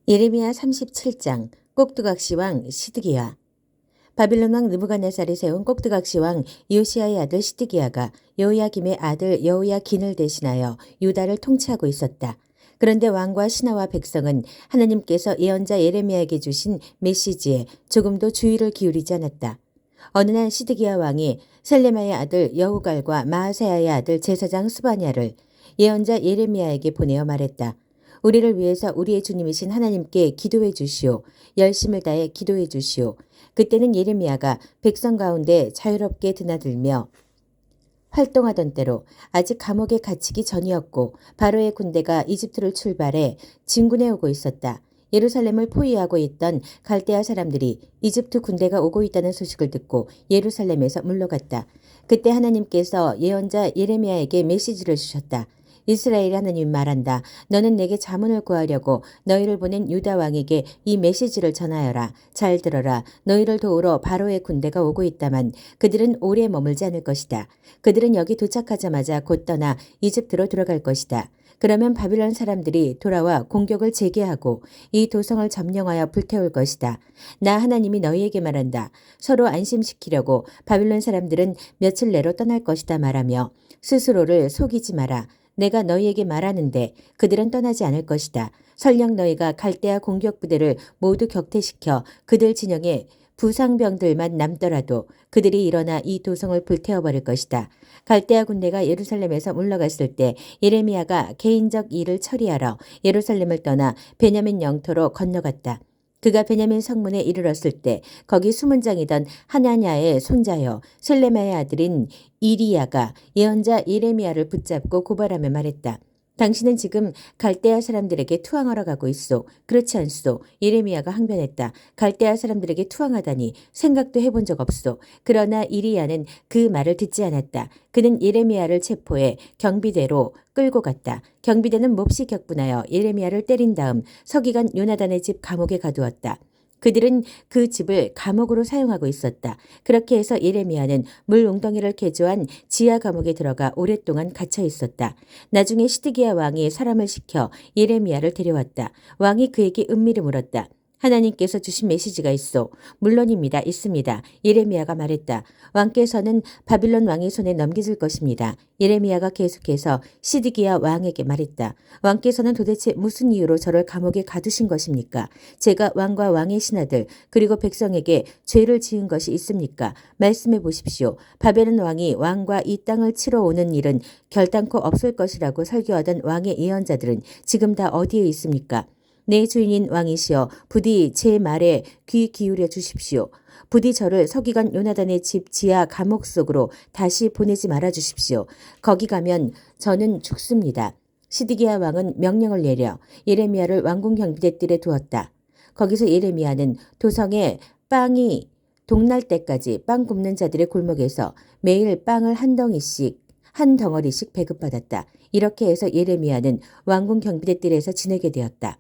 예레미야 37장 꼭두각시 왕 시드기야. 바빌론 왕 느부갓네살이 세운 꼭두각시 왕 요시야의 아들 시드기야가 여호야김의 아들 여호야긴을 대신하여 유다를 통치하고 있었다. 그런데 왕과 신하와 백성은 하나님께서 예언자 예레미야에게 주신 메시지에 조금도 주의를 기울이지 않았다. 어느 날 시드기야 왕이 셀레마의 아들 여후갈과 마아세야의 아들 제사장 스바냐를 예언자 예레미야에게 보내어 말했다. 우리를 위해서 우리의 주님이신 하나님께 기도해 주시오. 열심을 다해 기도해 주시오. 그때는 예레미야가 백성 가운데 자유롭게 드나들며 활동하던 때로 아직 감옥에 갇히기 전이었고 바로의 군대가 이집트를 출발해 진군해 오고 있었다. 예루살렘을 포위하고 있던 갈대아 사람들이 이집트 군대가 오고 있다는 소식을 듣고 예루살렘에서 물러갔다. 그때 하나님께서 예언자 예레미야에게 메시지를 주셨다. 이스라엘의 하나님이 말한다. 너는 내게 자문을 구하려고 너희를 보낸 유다 왕에게 이 메시지를 전하여라. 잘 들어라. 너희를 도우러 바로의 군대가 오고 있다만 그들은 오래 머물지 않을 것이다. 그들은 여기 도착하자마자 곧 떠나 이집트로 들어갈 것이다. 그러면 바빌론 사람들이 돌아와 공격을 재개하고 이 도성을 점령하여 불태울 것이다. 나 하나님이 너희에게 말한다. 서로 안심시키려고 바빌론 사람들은 며칠 내로 떠날 것이다 말하며 스스로를 속이지 마라. 내가 너희에게 말하는데 그들은 떠나지 않을 것이다. 설령 너희가 갈대아 공격 부대를 모두 격퇴시켜 그들 진영에 부상병들만 남더라도 그들이 일어나 이 도성을 불태워버릴 것이다. 갈대아 군대가 예루살렘에서 물러갔을 때 예레미야가 개인적 일을 처리하러 예루살렘을 떠나 베냐민 영토로 건너갔다. 그가 베냐민 성문에 이르렀을 때 거기 수문장이던 하나냐의 손자여 셀레마의 아들인 이리야가 예언자 예레미야를 붙잡고 고발하며 말했다. 당신은 지금 갈대아 사람들에게 투항하러 가고 있소. 그렇지 않소. 예레미야가 항변했다. 갈대아 사람들에게 투항하다니 생각도 해본 적 없소. 그러나 이리야는 그 말을 듣지 않았다. 그는 예레미야를 체포해 경비대로 끌고 갔다. 경비대는 몹시 격분하여 예레미야를 때린 다음 서기관 요나단의 집 감옥에 가두었다. 그들은 그 집을 감옥으로 사용하고 있었다. 그렇게 해서 예레미야는 물 웅덩이를 개조한 지하 감옥에 들어가 오랫동안 갇혀 있었다. 나중에 시드기야 왕이 사람을 시켜 예레미야를 데려왔다. 왕이 그에게 은밀히 물었다. 하나님께서 주신 메시지가 있어. 물론입니다. 있습니다. 예레미야가 말했다. 왕께서는 바빌론 왕의 손에 넘겨질 것입니다. 예레미야가 계속해서 시드기야 왕에게 말했다. 왕께서는 도대체 무슨 이유로 저를 감옥에 가두신 것입니까? 제가 왕과 왕의 신하들 그리고 백성에게 죄를 지은 것이 있습니까? 말씀해 보십시오. 바벨론 왕이 왕과 이 땅을 치러 오는 일은 결단코 없을 것이라고 설교하던 왕의 예언자들은 지금 다 어디에 있습니까? 내 주인인 왕이시여 부디 제 말에 귀 기울여 주십시오. 부디 저를 서기관 요나단의 집 지하 감옥 속으로 다시 보내지 말아 주십시오. 거기 가면 저는 죽습니다. 시드기야 왕은 명령을 내려 예레미야를 왕궁 경비대 뜰에 두었다. 거기서 예레미야는 도성에 빵이 동날 때까지 빵 굽는 자들의 골목에서 매일 빵을 한 덩어리씩 배급받았다. 이렇게 해서 예레미야는 왕궁 경비대 뜰에서 지내게 되었다.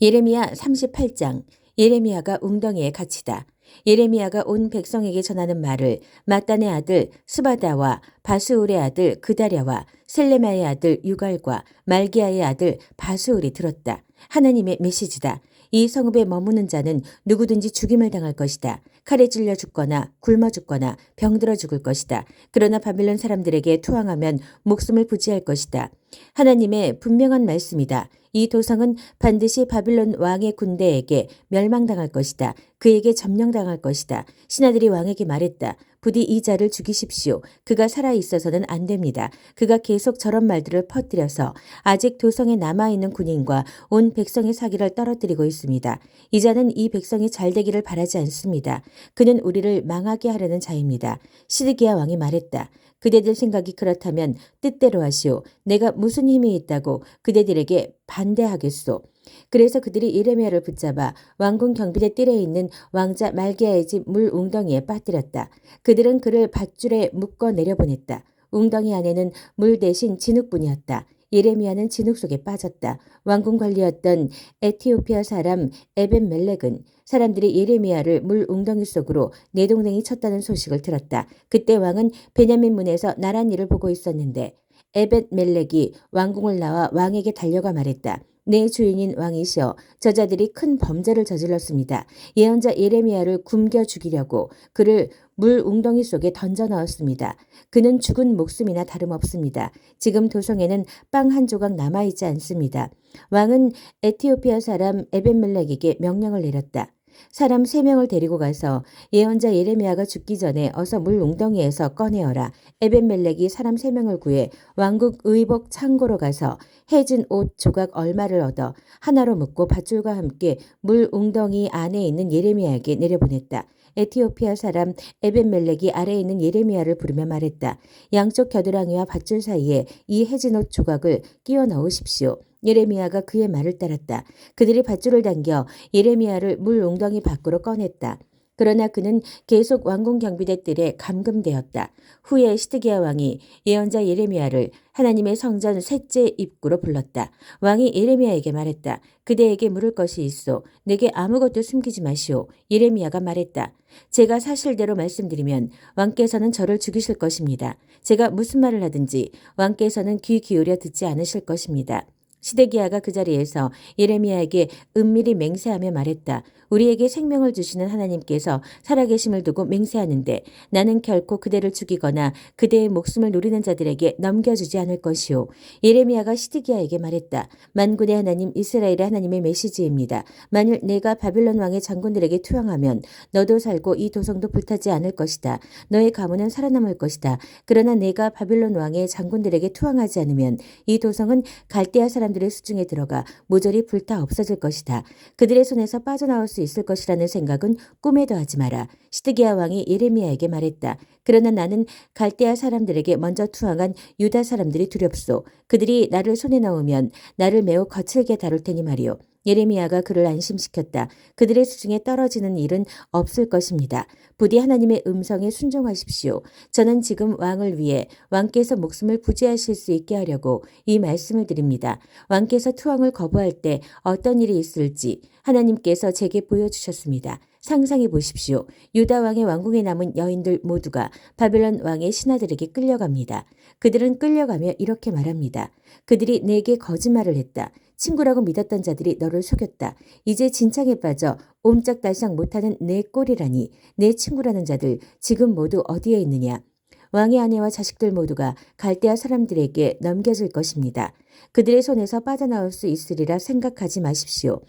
예레미야 38장 예레미야가 웅덩이에 갇히다. 예레미야가 온 백성에게 전하는 말을 마단의 아들 스바다와 바스울의 아들 그다랴와 셀레마의 아들 유갈과 말기야의 아들 바스울이 들었다. 하나님의 메시지다. 이 성읍에 머무는 자는 누구든지 죽임을 당할 것이다. 칼에 찔려 죽거나 굶어 죽거나 병들어 죽을 것이다. 그러나 바빌론 사람들에게 투항하면 목숨을 부지할 것이다. 하나님의 분명한 말씀이다. 이 도성은 반드시 바빌론 왕의 군대에게 멸망당할 것이다. 그에게 점령당할 것이다. 신하들이 왕에게 말했다. 부디 이 자를 죽이십시오. 그가 살아있어서는 안 됩니다. 그가 계속 저런 말들을 퍼뜨려서 아직 도성에 남아있는 군인과 온 백성의 사기를 떨어뜨리고 있습니다. 이 자는 이 백성이 잘되기를 바라지 않습니다. 그는 우리를 망하게 하려는 자입니다. 시드기야 왕이 말했다. 그대들 생각이 그렇다면 뜻대로 하시오. 내가 무슨 힘이 있다고 그대들에게 반대하겠소. 그래서 그들이 예레미야를 붙잡아 왕궁 경비대 뜰에 있는 왕자 말기야의 집 물 웅덩이에 빠뜨렸다. 그들은 그를 밧줄에 묶어 내려보냈다. 웅덩이 안에는 물 대신 진흙뿐이었다. 예레미야는 진흙 속에 빠졌다. 왕궁 관리였던 에티오피아 사람 에벤멜렉은 사람들이 예레미야를 물 웅덩이 속으로 내동댕이 쳤다는 소식을 들었다. 그때 왕은 베냐민 문에서 나란 일을 보고 있었는데 에벳멜렉이 왕궁을 나와 왕에게 달려가 말했다. 내 주인인 왕이시여, 저자들이 큰 범죄를 저질렀습니다. 예언자 예레미야를 굶겨 죽이려고 그를 물 웅덩이 속에 던져 넣었습니다. 그는 죽은 목숨이나 다름없습니다. 지금 도성에는 빵 한 조각 남아있지 않습니다. 왕은 에티오피아 사람 에벤멜렉에게 명령을 내렸다. 사람 3명을 데리고 가서 예언자 예레미야가 죽기 전에 어서 물 웅덩이에서 꺼내어라. 에벤멜렉이 사람 3명을 구해 왕국 의복 창고로 가서 해진 옷 조각 얼마를 얻어 하나로 묶고 밧줄과 함께 물 웅덩이 안에 있는 예레미야에게 내려보냈다. 에티오피아 사람 에벤멜렉이 아래에 있는 예레미야를 부르며 말했다. 양쪽 겨드랑이와 밧줄 사이에 이 해진 옷 조각을 끼워 넣으십시오. 예레미야가 그의 말을 따랐다. 그들이 밧줄을 당겨 예레미야를 물 웅덩이 밖으로 꺼냈다. 그러나 그는 계속 왕궁 경비대 뜰에 감금되었다. 후에 시드기야 왕이 예언자 예레미야를 하나님의 성전 셋째 입구로 불렀다. 왕이 예레미야에게 말했다. 그대에게 물을 것이 있어. 내게 아무것도 숨기지 마시오. 예레미야가 말했다. 제가 사실대로 말씀드리면 왕께서는 저를 죽이실 것입니다. 제가 무슨 말을 하든지 왕께서는 귀 기울여 듣지 않으실 것입니다. 시드기야가 그 자리에서 예레미야에게 은밀히 맹세하며 말했다. 우리에게 생명을 주시는 하나님께서 살아계심을 두고 맹세하는데 나는 결코 그대를 죽이거나 그대의 목숨을 노리는 자들에게 넘겨주지 않을 것이오. 예레미야가 시드기야에게 말했다. 만군의 하나님 이스라엘의 하나님의 메시지입니다. 만일 내가 바빌론 왕의 장군들에게 투항하면 너도 살고 이 도성도 불타지 않을 것이다. 너의 가문은 살아남을 것이다. 그러나 내가 바빌론 왕의 장군들에게 투항하지 않으면 이 도성은 갈대아 사람들의 수중에 들어가 모조리 불타 없어질 것이다. 그들의 손에서 빠져나올 수 있을 것이라는 생각은 꿈에도 하지 마라. 시드기야 왕이 예레미야에게 말했다. 그러나 나는 갈대아 사람들에게 먼저 투항한 유다 사람들이 두렵소. 그들이 나를 손에 넣으면 나를 매우 거칠게 다룰 테니 말이오. 예레미야가 그를 안심시켰다. 그들의 수중에 떨어지는 일은 없을 것입니다. 부디 하나님의 음성에 순종하십시오. 저는 지금 왕을 위해 왕께서 목숨을 부지하실 수 있게 하려고 이 말씀을 드립니다. 왕께서 투항을 거부할 때 어떤 일이 있을지 하나님께서 제게 보여주셨습니다. 상상해 보십시오. 유다 왕의 왕궁에 남은 여인들 모두가 바벨론 왕의 신하들에게 끌려갑니다. 그들은 끌려가며 이렇게 말합니다. 그들이 내게 거짓말을 했다. 친구라고 믿었던 자들이 너를 속였다. 이제 진창에 빠져 옴짝달싹 못하는 내 꼴이라니. 내 친구라는 자들 지금 모두 어디에 있느냐. 왕의 아내와 자식들 모두가 갈대아 사람들에게 넘겨질 것입니다. 그들의 손에서 빠져나올 수 있으리라 생각하지 마십시오.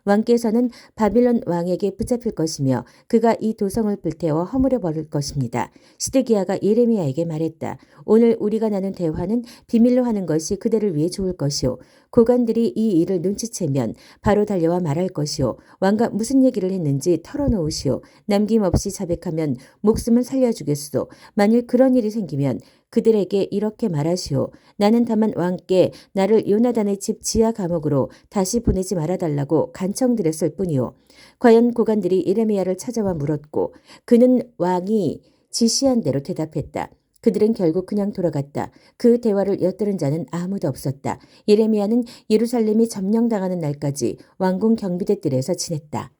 왕께서는 바빌론 왕에게 붙잡힐 것이며 그가 이 도성을 불태워 허물어 버릴 것입니다. 시드기야가 예레미야에게 말했다. 오늘 우리가 나눈 대화는 비밀로 하는 것이 그대를 위해 좋을 것이오. 고관들이 이 일을 눈치채면 바로 달려와 말할 것이오. 왕과 무슨 얘기를 했는지 털어놓으시오. 남김없이 자백하면 목숨을 살려주겠소. 만일 그런 일이 생기면 그들에게 이렇게 말하시오. 나는 다만 왕께 나를 요나단의 집 지하 감옥으로 다시 보내지 말아달라고 간청드렸을 뿐이오. 과연 고관들이 예레미야를 찾아와 물었고 그는 왕이 지시한 대로 대답했다. 그들은 결국 그냥 돌아갔다. 그 대화를 엿들은 자는 아무도 없었다. 예레미야는 예루살렘이 점령당하는 날까지 왕궁 경비대 뜰에서 지냈다.